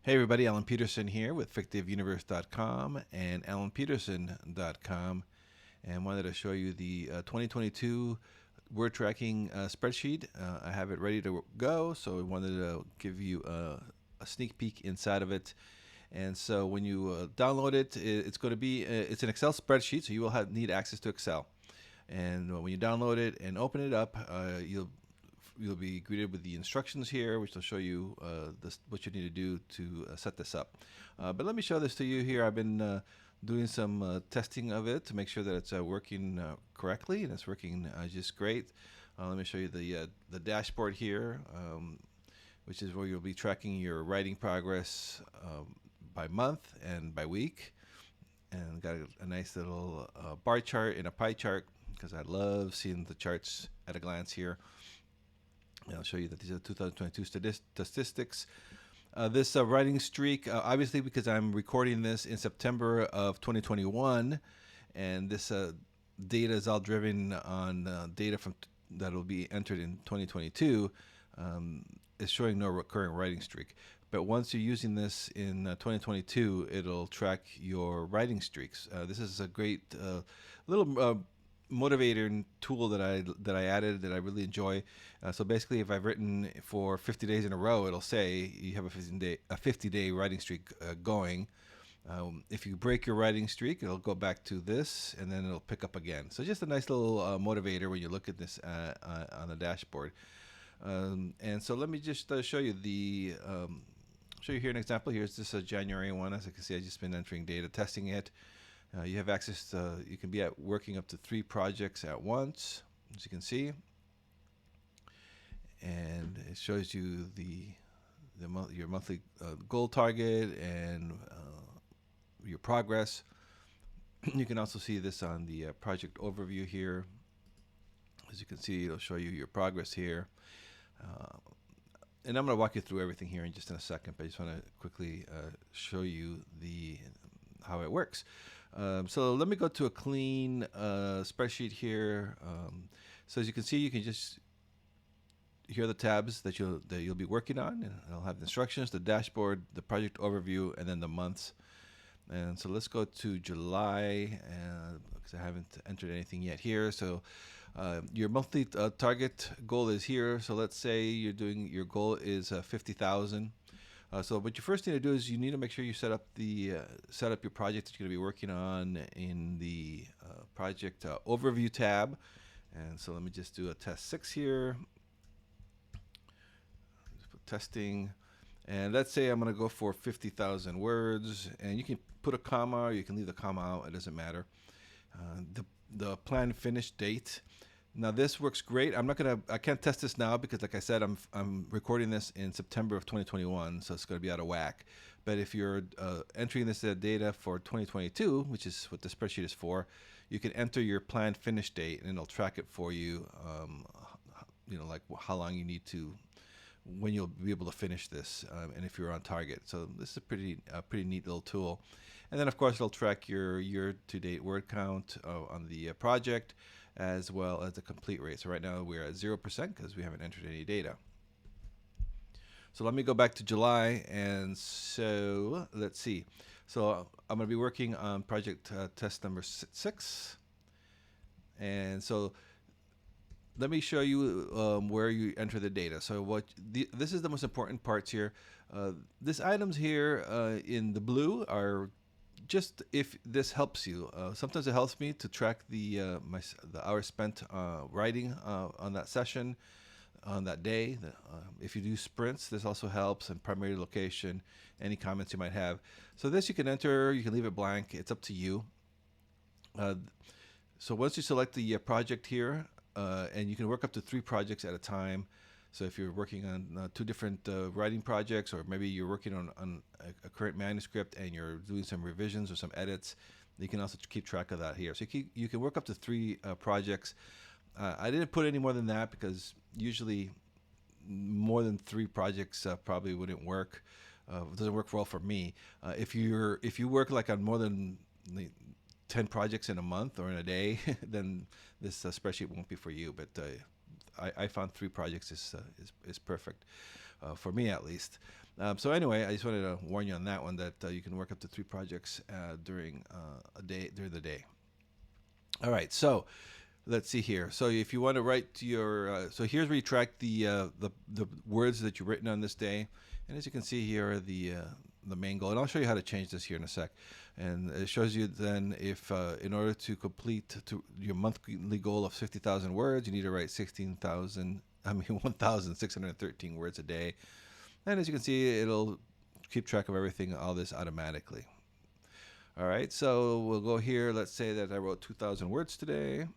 Hey everybody, Alan Peterson here with fictiveuniverse.com and alanpeterson.com, and wanted to show you the 2022 word tracking spreadsheet. I have it ready to go, so I wanted to give you a sneak peek inside of it. And so when you download it, it's going to be it's an Excel spreadsheet, so you will need access to Excel. And when you download it and open it up, you'll be greeted with the instructions here, which will show you what you need to do to set this up. But let me show this to you here. I've been doing some testing of it to make sure that it's working correctly, and it's working just great. Let me show you the dashboard here, which is where you'll be tracking your writing progress by month and by week. And got a nice little bar chart and a pie chart, because I love seeing the charts at a glance here. And I'll show you that these are 2022 statistics. This writing streak, obviously, because I'm recording this in September of 2021, and this data is all driven on data that will be entered in 2022. It's showing no recurring writing streak. But once you're using this in 2022, it'll track your writing streaks. This is a great little motivator tool that I added that I really enjoy. So basically, if I've written for 50 days in a row, it'll say you have a 50-day writing streak going. If you break your writing streak, it'll go back to this, and then it'll pick up again. So just a nice little motivator when you look at this on the dashboard. And so let me just show you show you here an example. Here's this January one. As you can see, I've just been entering data, testing it. You have access to, you can be working up to 3 projects at once, as you can see. And it shows you your monthly goal target and your progress. You can also see this on the project overview here. As you can see, it'll show you your progress here. And I'm going to walk you through everything here in just in a second, but I just want to quickly show you how it works. So let me go to a clean spreadsheet here. So as you can see, you can just here are the tabs that you'll be working on, and it'll have the instructions, the dashboard, the project overview, and then the months. And so let's go to July, because I haven't entered anything yet here. So your monthly target goal is here. So let's say your goal is 50,000. So what you first need to do is you need to make sure you set up your project that you're going to be working on in the project overview tab. And so let me just do a test 6 here. Just put testing. And let's say I'm going to go for 50,000 words, and you can put a comma or you can leave the comma out. It doesn't matter. The planned finish date. Now this works great. I can't test this now because, like I said, I'm recording this in September of 2021, so it's going to be out of whack. But if you're entering this data for 2022, which is what the spreadsheet is for, you can enter your planned finish date, and it'll track it for you. Like how long you need to, when you'll be able to finish this, and if you're on target. So this is a pretty neat little tool. And then of course it'll track your year-to-date word count on the project, as well as the complete rate. So right now we're at 0% because we haven't entered any data. So let me go back to July, and so let's see. So I'm going to be working on project test number 6, and so let me show you where you enter the data. So this is the most important parts here. These items here in the blue are just if this helps you. Sometimes it helps me to track the hours spent writing on that session, on that day. If you do sprints, this also helps, and primary location, any comments you might have. So this you can enter, you can leave it blank. It's up to you. So once you select the project here, and you can work up to 3 projects at a time. So if you're working on 2 different writing projects, or maybe you're working on a current manuscript and you're doing some revisions or some edits, you can also keep track of that here. So you can work up to 3 projects. I didn't put any more than that because usually more than 3 projects probably wouldn't work. It doesn't work well for me. If you work like on more than 10 projects in a month or in a day, then this spreadsheet won't be for you. But I found 3 projects is perfect for me, at least. So anyway, I just wanted to warn you on that one that you can work up to 3 projects during during the day. All right, so let's see here. So if you want to write to your, so here's where you track the words that you've written on this day, and as you can see here, the main goal, and I'll show you how to change this here in a sec. And it shows you then if in order to complete your monthly goal of 50,000 words, you need to write 1,613 words a day. And as you can see, it'll keep track of everything, all this automatically. All right, so we'll go here. Let's say that I wrote 2,000 words today.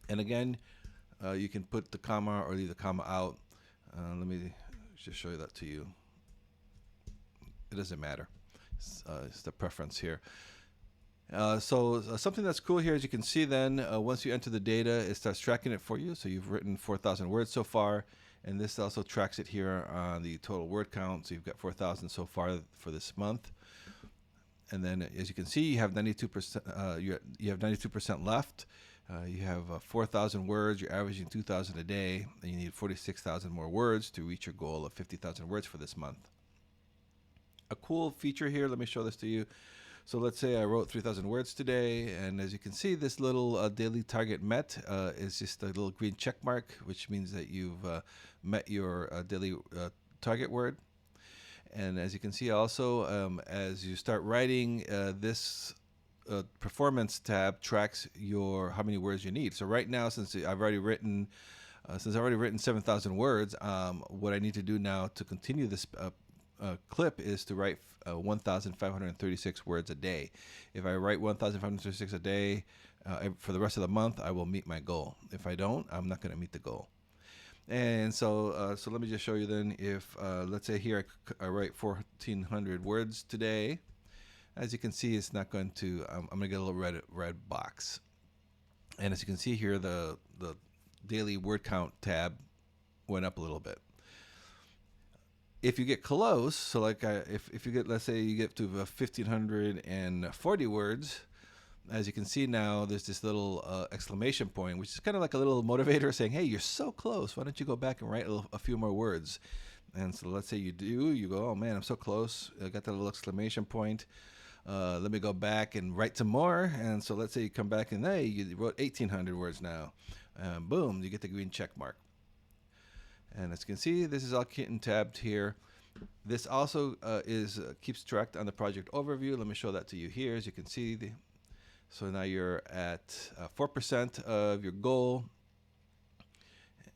And again, you can put the comma or leave the comma out. Let me just show you that to you. It doesn't matter. It's the preference here. So something that's cool here, as you can see then, once you enter the data, it starts tracking it for you. So you've written 4,000 words so far. And this also tracks it here on the total word count. So you've got 4,000 so far for this month. And then, as you can see, you have 92%. You have 92% left. You have 4,000 words. You're averaging 2,000 a day, and you need 46,000 more words to reach your goal of 50,000 words for this month. A cool feature here. Let me show this to you. So let's say I wrote 3,000 words today, and as you can see, this little daily target met is just a little green check mark, which means that you've met your daily target word. And as you can see also, as you start writing, this performance tab tracks how many words you need. So right now, since I've already written 7,000 words, what I need to do now to continue this clip is to write 1,536 words a day. If I write 1,536 a day for the rest of the month, I will meet my goal. If I don't, I'm not going to meet the goal. And so let me just show you then. If let's say here I write 1,400 words today, as you can see, it's not going to. I'm going to get a little red box. And as you can see here, the daily word count tab went up a little bit. If you get close, so like if you get, let's say you get to 1,540 words, as you can see now, there's this little exclamation point, which is kind of like a little motivator saying, hey, you're so close. Why don't you go back and write a few more words? And so let's say you go, oh man, I'm so close. I got that little exclamation point. Let me go back and write some more. And so let's say you come back and, hey, you wrote 1,800 words now. Boom, you get the green check mark. And as you can see, this is all getting tabbed here. This also keeps tracked on the project overview. Let me show that to you here. As you can see, so now you're at 4% of your goal,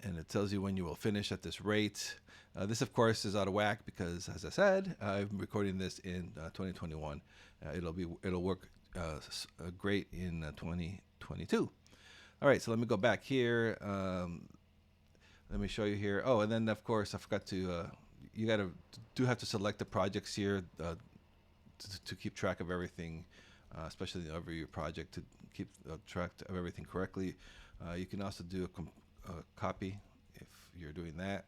and it tells you when you will finish at this rate. This, of course, is out of whack because, as I said, I'm recording this in 2021. It'll work great in 2022. All right, so let me go back here. Let me show you here. Oh, and then of course I forgot to. You have to select the projects here to keep track of everything, especially the overview project to keep track of everything correctly. You can also do a copy if you're doing that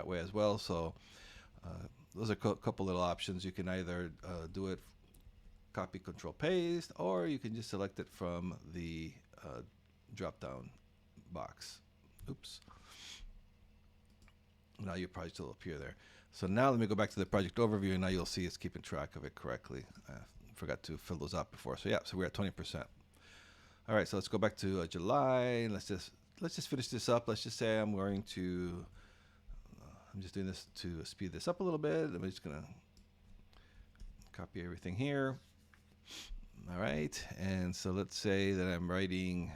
way as well. So those are a couple little options. You can either do it copy, control, paste, or you can just select it from the drop down box. Oops. Now your project will appear there. So now let me go back to the project overview, and now you'll see it's keeping track of it correctly. I forgot to fill those out before. So yeah, so we're at 20%. All right, so let's go back to July. Let's just finish this up. Let's just say I'm going to. I'm just doing this to speed this up a little bit. I'm just gonna copy everything here. All right, and so let's say that I'm writing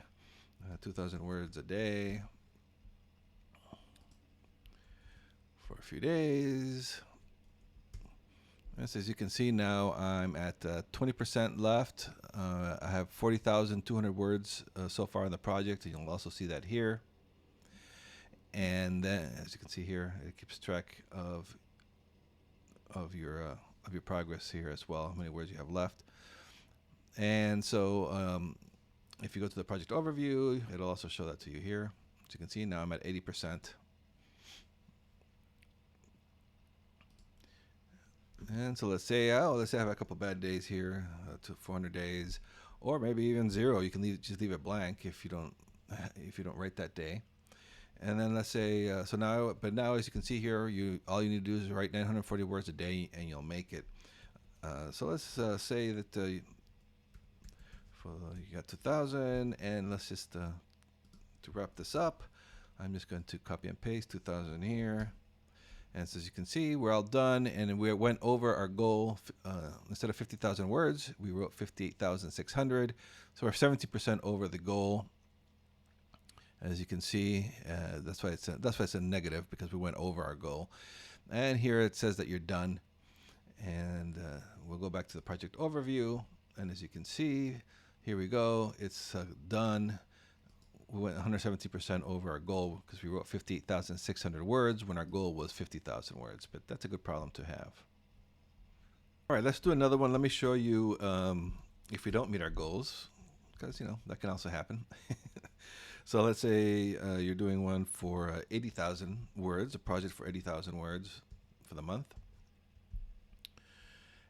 2,000 words a day for a few days. As you can see now, I'm at 20% left. I have 40,200 words so far in the project, and you'll also see that here. And then, as you can see here, it keeps track of your progress here as well, how many words you have left. And so, if you go to the project overview, it'll also show that to you here. As you can see, now I'm at 80%. And so let's say I have a couple bad days here, to 400 days, or maybe even 0. You can just leave it blank if you don't write that day. And then let's say, so now, but now as you can see here, all you need to do is write 940 words a day and you'll make it. So let's say that for, you got 2,000, and let's just, to wrap this up, I'm just going to copy and paste 2,000 here. And so as you can see, we're all done, and we went over our goal. Instead of 50,000 words, we wrote 58,600. So we're 70% over the goal. As you can see, that's why it's a negative, because we went over our goal. And here it says that you're done. And we'll go back to the project overview. And as you can see, here we go. It's done. We went 170% over our goal because we wrote 58,600 words when our goal was 50,000 words. But that's a good problem to have. All right, let's do another one. Let me show you if we don't meet our goals, because that can also happen. So let's say you're doing one for 80,000 words, a project for 80,000 words for the month.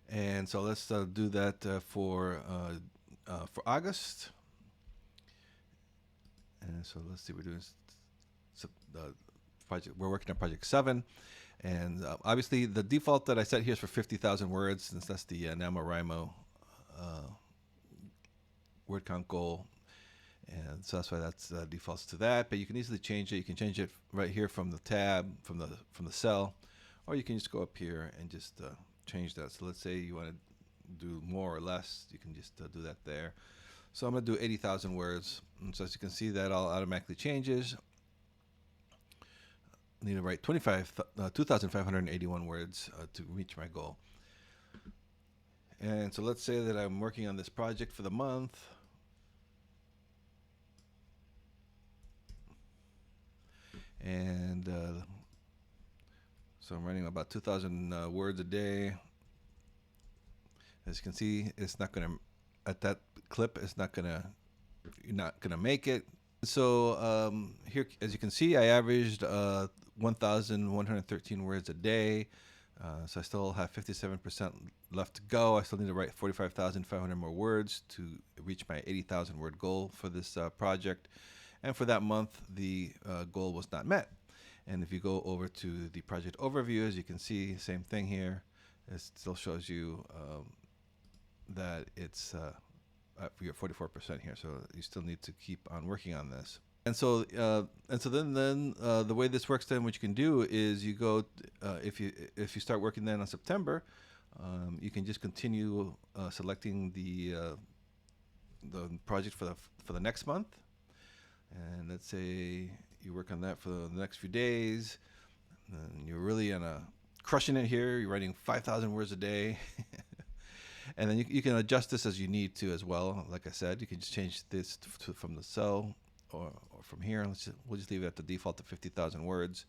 And so let's do that for August. And so let's see, we're doing project. We're working on project 7, and obviously the default that I set here is for 50,000 words, since that's the NaNoWriMo word count goal, and so that's why that's defaults to that. But you can easily change it. You can change it right here from the tab, from the cell, or you can just go up here and just change that. So let's say you want to do more or less, you can just do that there. So I'm going to do 80,000 words. And so as you can see, that all automatically changes. I need to write 2,581 words to reach my goal. And so let's say that I'm working on this project for the month. And so I'm writing about 2,000 words a day. As you can see, it's not going to, at that clip, you're not gonna make it. So here, as you can see, I averaged 1,113 words a day. So I still have 57% left to go. I still need to write 45,500 more words to reach my 80,000 word goal for this project. And for that month, the goal was not met. And if you go over to the project overview, as you can see, same thing here. It still shows you that it's you're 44% here, so you still need to keep on working on this. And so then the way this works then, what you can do is you go if you start working then on September, you can just continue selecting the project for the next month, and let's say you work on that for the next few days, and you're really crushing it here. You're writing 5,000 words a day. And then you can adjust this as you need to as well. Like I said, you can just change this from the cell or from here. We'll just leave it at the default of 50,000 words.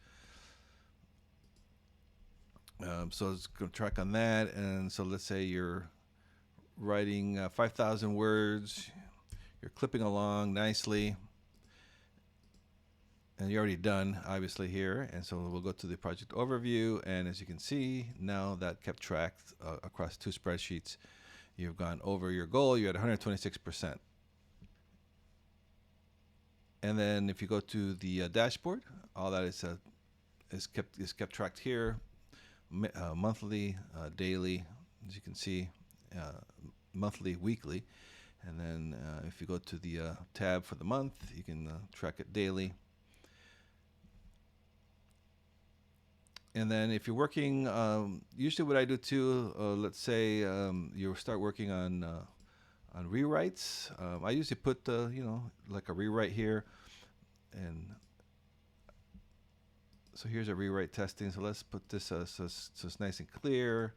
So it's going to track on that. And so let's say you're writing 5,000 words. You're clipping along nicely. And you're already done, obviously, here. And so we'll go to the project overview. And as you can see, now that kept tracked across 2 spreadsheets. You've gone over your goal. You're at 126%. And then if you go to the dashboard, all that is kept tracked here, monthly, daily, as you can see, monthly, weekly. And then if you go to the tab for the month, you can track it daily. And then if you're working, usually what I do too, let's say you start working on rewrites. I usually put like a rewrite here, and so here's a rewrite testing. So let's put this so it's nice and clear.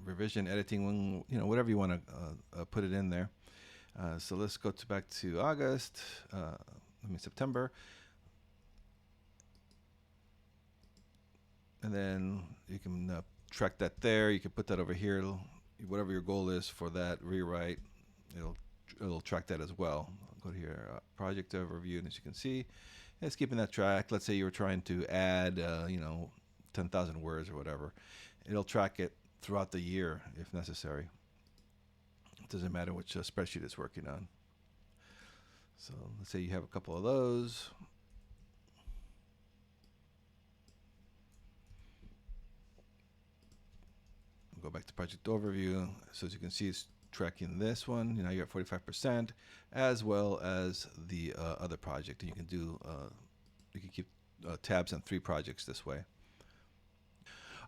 Revision, editing, whatever you want to put it in there. So let's go back to August. September. And then you can track that there. You can put that over here. Whatever your goal is for that rewrite, it'll track that as well. I'll go to here, project overview, and as you can see, it's keeping that track. Let's say you were trying to add, 10,000 words or whatever. It'll track it throughout the year if necessary. It doesn't matter which spreadsheet it's working on. So let's say you have a couple of those. Go back to project overview. So as you can see, it's tracking this one. You know, you're at 45%, as well as the other project. And you can do, you can keep tabs on 3 projects this way.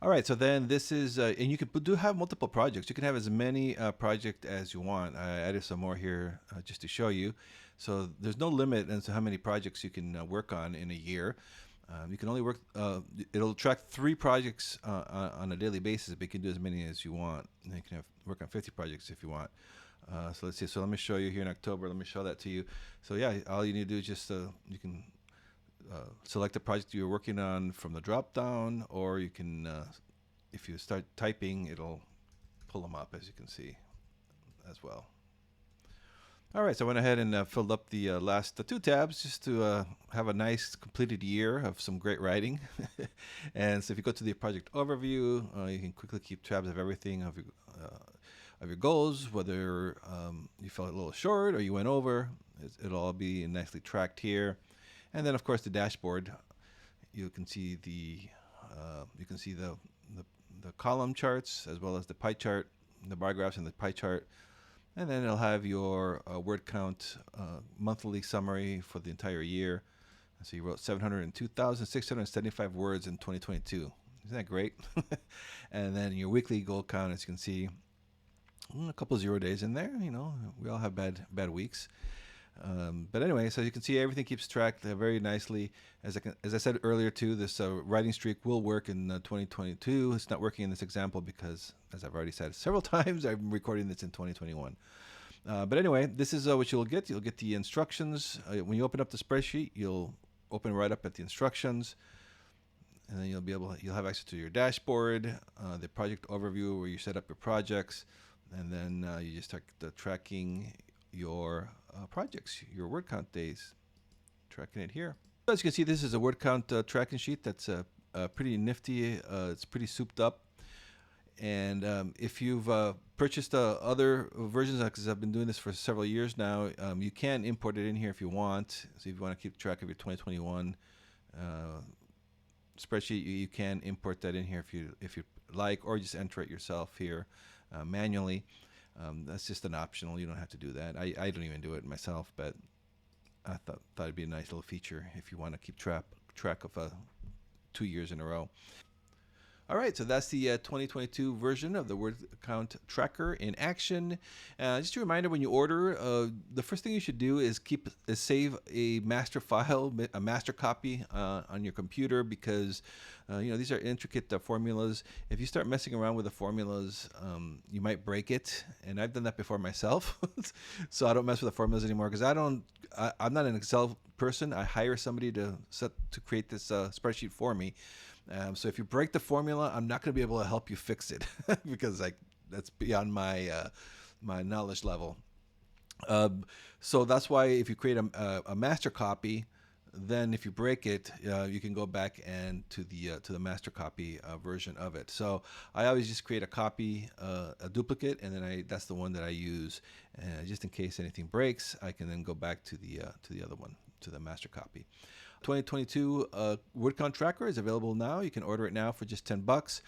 All right, so then this is, and you can do have multiple projects. You can have as many projects as you want. I added some more here just to show you. So there's no limit as to how many projects you can work on in a year. You can only work, it'll track 3 projects on a daily basis, but you can do as many as you want. And you can work on 50 projects if you want. So let's see. So let me show you here in October. Let me show that to you. So yeah, all you need to do is just, you can select the project you're working on from the drop down, or you can, if you start typing, it'll pull them up, as you can see as well. All right, so I went ahead and filled up the last 2 tabs just to have a nice completed year of some great writing. And so if you go to the project overview, you can quickly keep tabs of everything of your goals, whether you fell a little short or you went over. It'll all be nicely tracked here. And then of course the dashboard, you can see the column charts, as well as the pie chart, the bar graphs and the pie chart. And then it'll have your word count monthly summary for the entire year. So you wrote 702,675 words in 2022. Isn't that great? And then your weekly goal count, as you can see, a couple 0 days in there. You know, we all have bad weeks. But anyway, so you can see everything keeps tracked very nicely. As I said earlier too, this writing streak will work in 2022. It's not working in this example because, as I've already said several times, I'm recording this in 2021. But anyway, this is what you'll get. You'll get the instructions. When you open up the spreadsheet, you'll open right up at the instructions. And then you'll have access to your dashboard, the project overview where you set up your projects. And then you just start tracking your projects, your word count days, tracking it here. As you can see, this is a word count tracking sheet that's pretty nifty. It's pretty souped up. And if you've purchased other versions, because I've been doing this for several years now, you can import it in here if you want. So if you want to keep track of your 2021 spreadsheet, you can import that in here if you like, or just enter it yourself here manually. That's just an optional. You don't have to do that. I don't even do it myself, but I thought it'd be a nice little feature if you want to keep track of 2 years in a row. All right, so that's the 2022 version of the word count tracker in action. Just a reminder, when you order, the first thing you should do is save a master file, a master copy on your computer, because these are intricate formulas. If you start messing around with the formulas, you might break it, and I've done that before myself. So I don't mess with the formulas anymore, because I'm not an Excel person. I hire somebody to create this spreadsheet for me. So if you break the formula, I'm not going to be able to help you fix it because that's beyond my knowledge level. So that's why if you create a master copy, then if you break it, you can go back and to the master copy version of it. So I always just create a copy, a duplicate, and then that's the one that I use, just in case anything breaks. I can then go back to the other one, to the master copy. 2022 word count tracker is available now. You can order it now for just $10.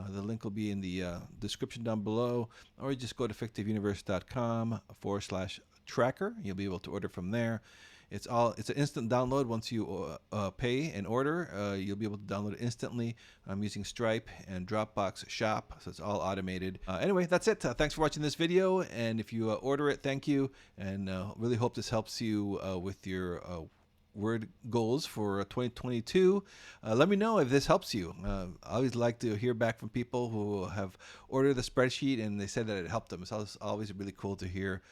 The link will be in the description down below, or you just go to fictiveuniverse.com/tracker. You'll be able to order from there. It's an instant download. Once you pay and order, you'll be able to download it instantly. I'm using Stripe and Dropbox Shop, so it's all automated. Anyway, that's it. Thanks for watching this video, and if you order it, thank you, and really hope this helps you with your word goals for 2022. Let me know if this helps you. I always like to hear back from people who have ordered the spreadsheet and they said that it helped them. It's always really cool to hear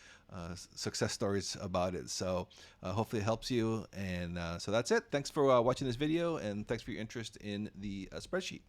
success stories about it. So hopefully it helps you. And so that's it. Thanks for watching this video, and thanks for your interest in the spreadsheet.